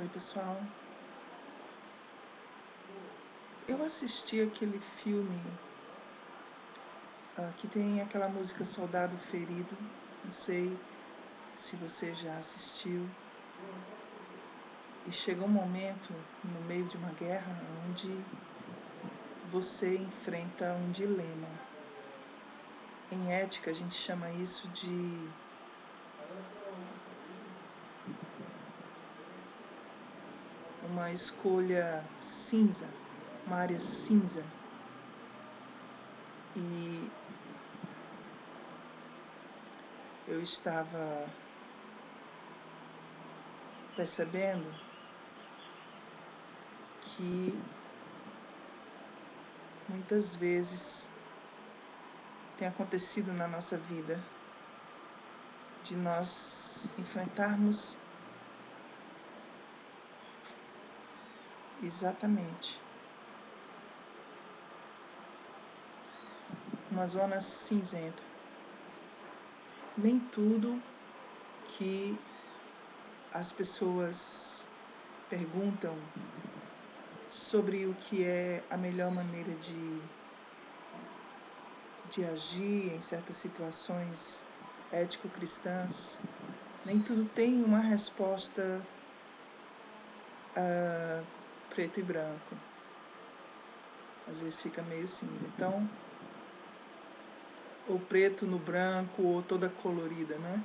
Oi, pessoal. Eu assisti aquele filme que tem aquela música Soldado Ferido. Não sei se você já assistiu. E chega um momento no meio de uma guerra onde você enfrenta um dilema. Em ética, a gente chama isso de uma escolha cinza, uma área cinza. E eu estava percebendo que muitas vezes tem acontecido na nossa vida de nós enfrentarmos exatamente uma zona cinzenta. Nem tudo que as pessoas perguntam sobre o que é a melhor maneira de agir em certas situações ético-cristãs, nem tudo tem uma resposta preto e branco. Às vezes fica meio cinza. Então, ou preto no branco, ou toda colorida, né?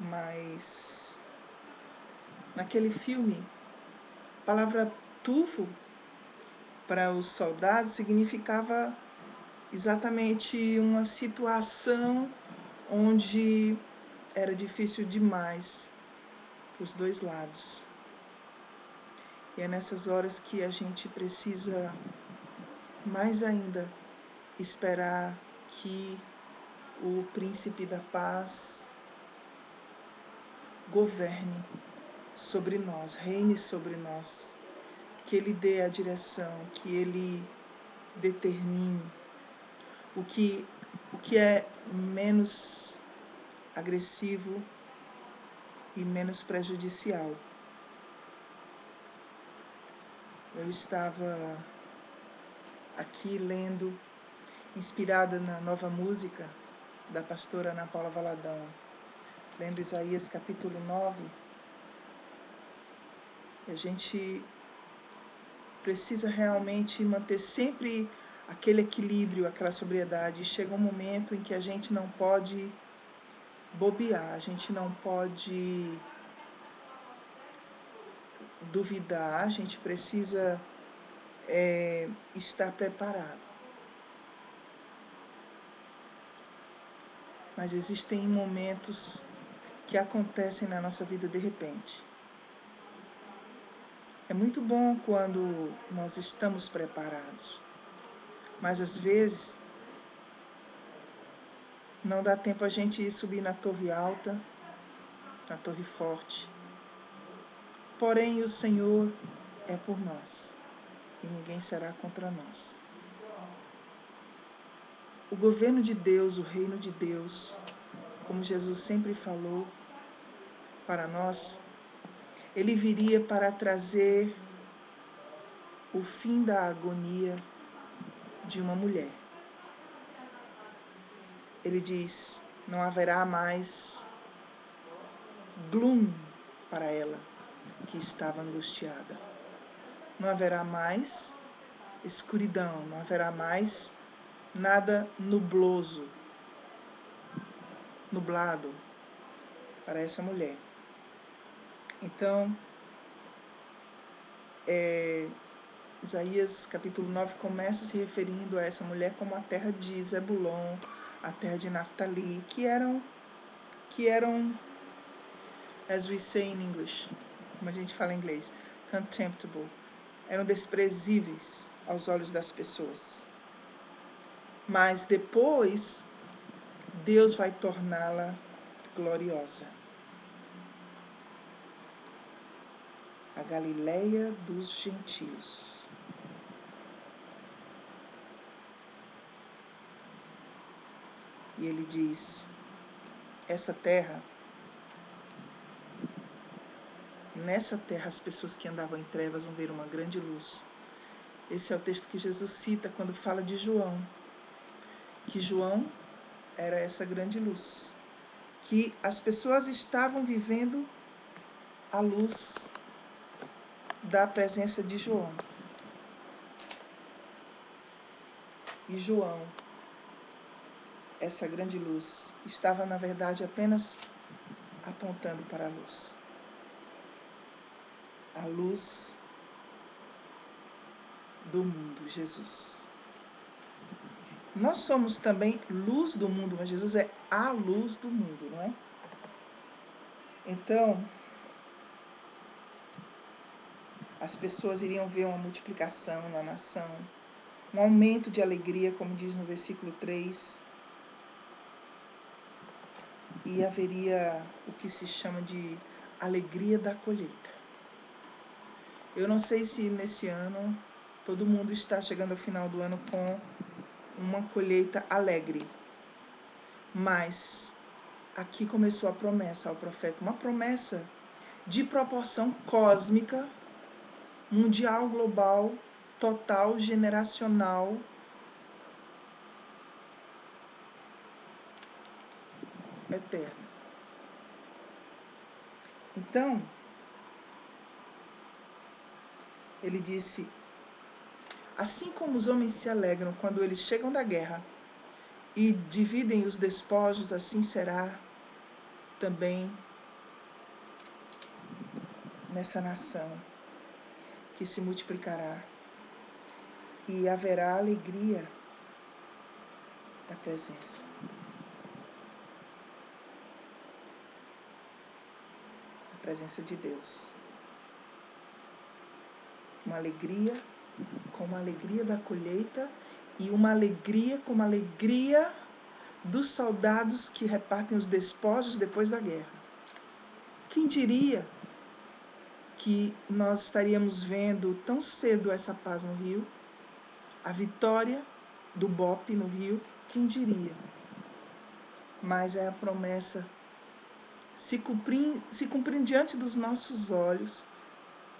Mas naquele filme, a palavra tufo para os soldados significava exatamente uma situação onde era difícil demais para os dois lados. E é nessas horas que a gente precisa mais ainda esperar que o príncipe da paz governe sobre nós, reine sobre nós, que ele dê a direção, que ele determine o que é menos agressivo e menos prejudicial. Eu estava aqui lendo, inspirada na nova música da pastora Ana Paula Valadão, lendo Isaías capítulo 9. A gente precisa realmente manter sempre aquele equilíbrio, aquela sobriedade. Chega um momento em que a gente não pode bobear, a gente não pode duvidar, a gente precisa estar preparado. Mas existem momentos que acontecem na nossa vida de repente. É muito bom quando nós estamos preparados, mas às vezes não dá tempo a gente ir subir na torre alta, na torre forte. Porém, o Senhor é por nós e ninguém será contra nós. O governo de Deus, o reino de Deus, como Jesus sempre falou para nós, ele viria para trazer o fim da agonia de uma mulher. Ele diz: não haverá mais gloom para ela que estava angustiada. Não haverá mais escuridão, não haverá mais nada nublado para essa mulher. Então, Isaías capítulo 9 começa se referindo a essa mulher como a terra de Zebulon, a terra de Naftali, que eram, as we say in English, como a gente fala em inglês, contemptible, eram desprezíveis aos olhos das pessoas. Mas depois, Deus vai torná-la gloriosa. A Galileia dos gentios. E ele diz: essa terra nessa terra as pessoas que andavam em trevas vão ver uma grande luz. Esse é o texto que Jesus cita quando fala de João, que João era essa grande luz, que as pessoas estavam vivendo a luz da presença de João. E João, essa grande luz, estava na verdade apenas apontando para a luz. A luz do mundo, Jesus. Nós somos também luz do mundo, mas Jesus é a luz do mundo, não é? Então, as pessoas iriam ver uma multiplicação na nação, um aumento de alegria, como diz no versículo 3, e haveria o que se chama de alegria da colheita. Eu não sei se nesse ano todo mundo está chegando ao final do ano com uma colheita alegre, mas aqui começou a promessa ao profeta, uma promessa de proporção cósmica, mundial, global, total, generacional, eterna. Então, ele disse, assim como os homens se alegram quando eles chegam da guerra e dividem os despojos, assim será também nessa nação que se multiplicará e haverá alegria da presença. A presença de Deus. Uma alegria como a alegria da colheita e uma alegria como a alegria dos soldados que repartem os despojos depois da guerra. Quem diria que nós estaríamos vendo tão cedo essa paz no Rio, a vitória do BOPE no Rio, quem diria? Mas é a promessa se cumprindo diante dos nossos olhos,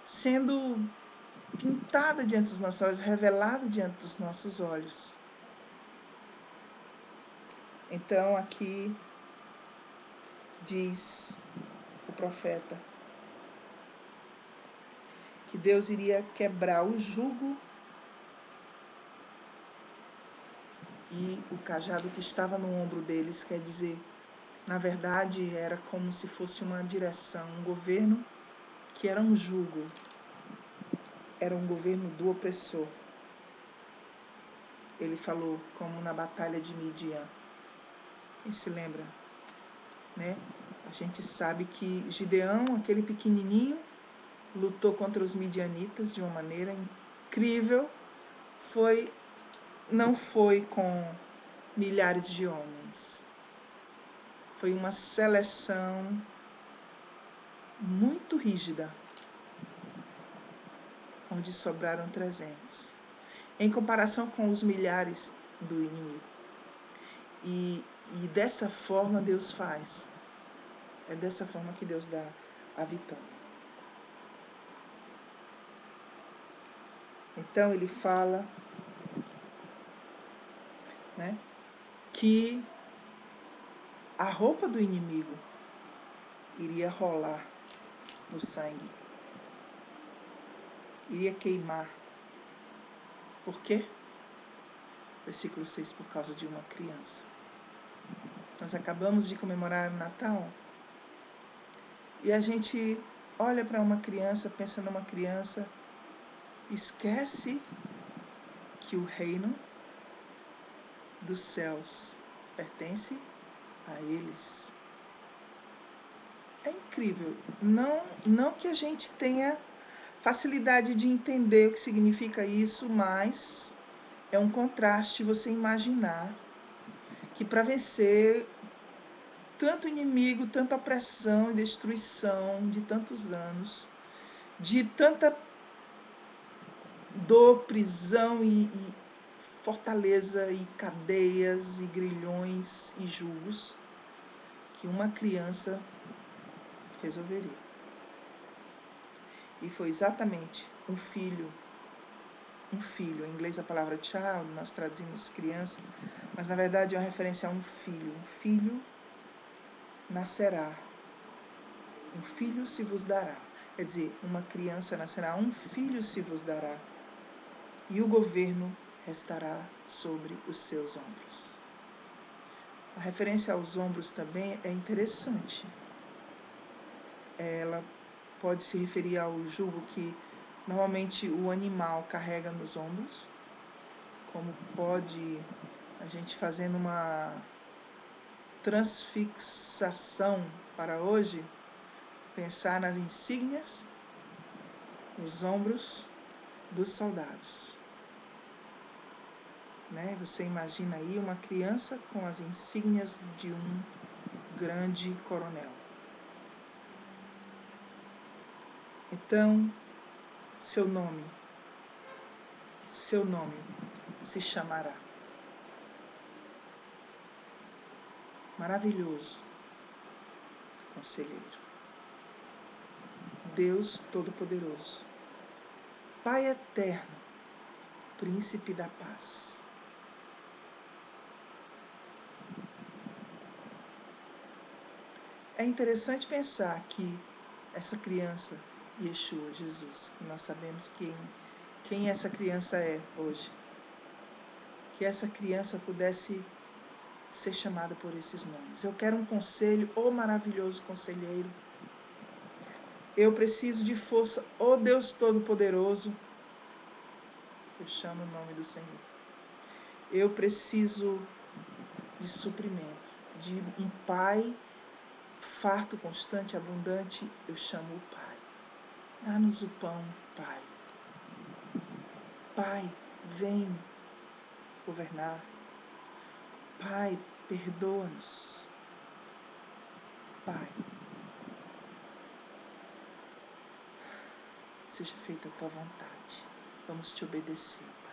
sendo pintada diante dos nossos olhos, revelada diante dos nossos olhos. Então aqui diz o profeta que Deus iria quebrar o jugo e o cajado que estava no ombro deles, quer dizer, na verdade era como se fosse uma direção, um governo que era um jugo, era um governo do opressor. Ele falou como na batalha de Midian. Quem se lembra? Né? A gente sabe que Gideão, aquele pequenininho, lutou contra os midianitas de uma maneira incrível. Não foi com milhares de homens. Foi uma seleção muito rígida, onde sobraram 300, em comparação com os milhares do inimigo. E dessa forma Deus faz. É dessa forma que Deus dá a vitória. Então ele fala, né, que a roupa do inimigo iria rolar no sangue, iria queimar. Por quê? Versículo 6, por causa de uma criança. Nós acabamos de comemorar o Natal e a gente olha para uma criança, pensa numa criança, esquece que o reino dos céus pertence a eles. É incrível. Não que a gente tenha facilidade de entender o que significa isso, mas é um contraste você imaginar que para vencer tanto inimigo, tanta opressão e destruição de tantos anos, de tanta dor, prisão e fortaleza e cadeias e grilhões e julgos, que uma criança resolveria. E foi exatamente um filho, em inglês a palavra child, nós traduzimos criança, mas na verdade é uma referência a um filho nascerá, um filho se vos dará, quer dizer, uma criança nascerá, um filho se vos dará, e o governo restará sobre os seus ombros. A referência aos ombros também é interessante. Ela pode se referir ao jugo que normalmente o animal carrega nos ombros, como pode a gente fazendo uma transfixação para hoje, pensar nas insígnias, nos ombros dos soldados. Né? Você imagina aí uma criança com as insígnias de um grande coronel. Então, seu nome se chamará Maravilhoso Conselheiro, Deus Todo-Poderoso, Pai Eterno, Príncipe da Paz. É interessante pensar que essa criança, Yeshua, Jesus, nós sabemos quem essa criança é hoje, que essa criança pudesse ser chamada por esses nomes. Eu quero um conselho, ô maravilhoso conselheiro. Eu preciso de força, ô Deus Todo-Poderoso. Eu chamo o nome do Senhor. Eu preciso de suprimento, de um Pai farto, constante, abundante. Eu chamo o Pai. Dá-nos o pão, Pai. Pai, vem governar. Pai, perdoa-nos. Pai, seja feita a tua vontade. Vamos te obedecer, Pai.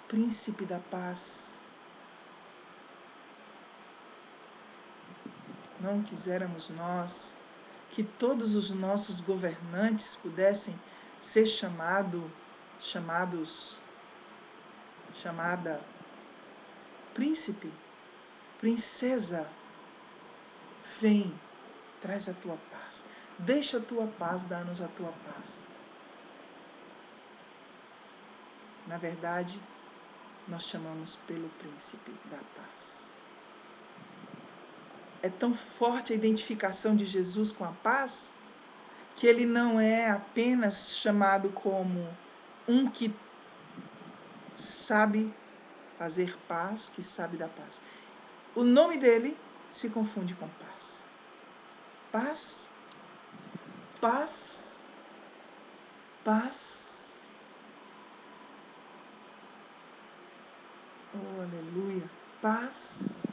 Príncipe da paz. Não quiséramos nós que todos os nossos governantes pudessem ser chamada príncipe, princesa. Vem, traz a tua paz. Deixa a tua paz, dá-nos a tua paz. Na verdade, nós chamamos pelo príncipe da paz. É tão forte a identificação de Jesus com a paz, que ele não é apenas chamado como um que sabe fazer paz, que sabe dar paz. O nome dele se confunde com paz. Paz, paz, paz. Oh, aleluia. Paz.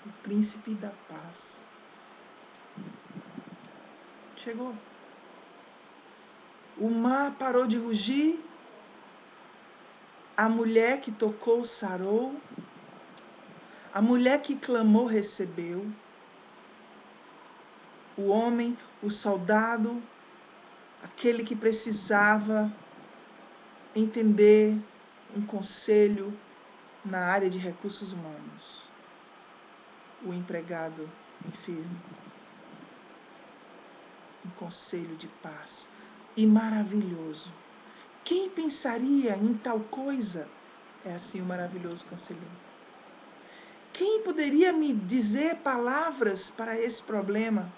O príncipe da paz. Chegou. O mar parou de rugir. A mulher que tocou sarou. A mulher que clamou recebeu. O homem, o soldado, aquele que precisava entender um conselho na área de recursos humanos. O empregado enfermo. Um conselho de paz. E maravilhoso. Quem pensaria em tal coisa? É assim o maravilhoso conselheiro. Quem poderia me dizer palavras para esse problema?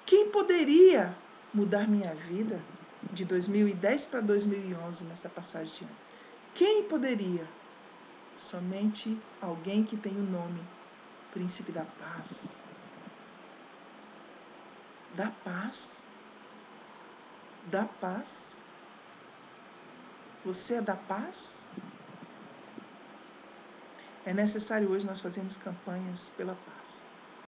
Quem poderia mudar minha vida de 2010 para 2011 nessa passagem de ano? Quem poderia? Somente alguém que tem o nome Príncipe da Paz. Da paz. Da paz. Você é da paz? É necessário hoje nós fazermos campanhas pela paz.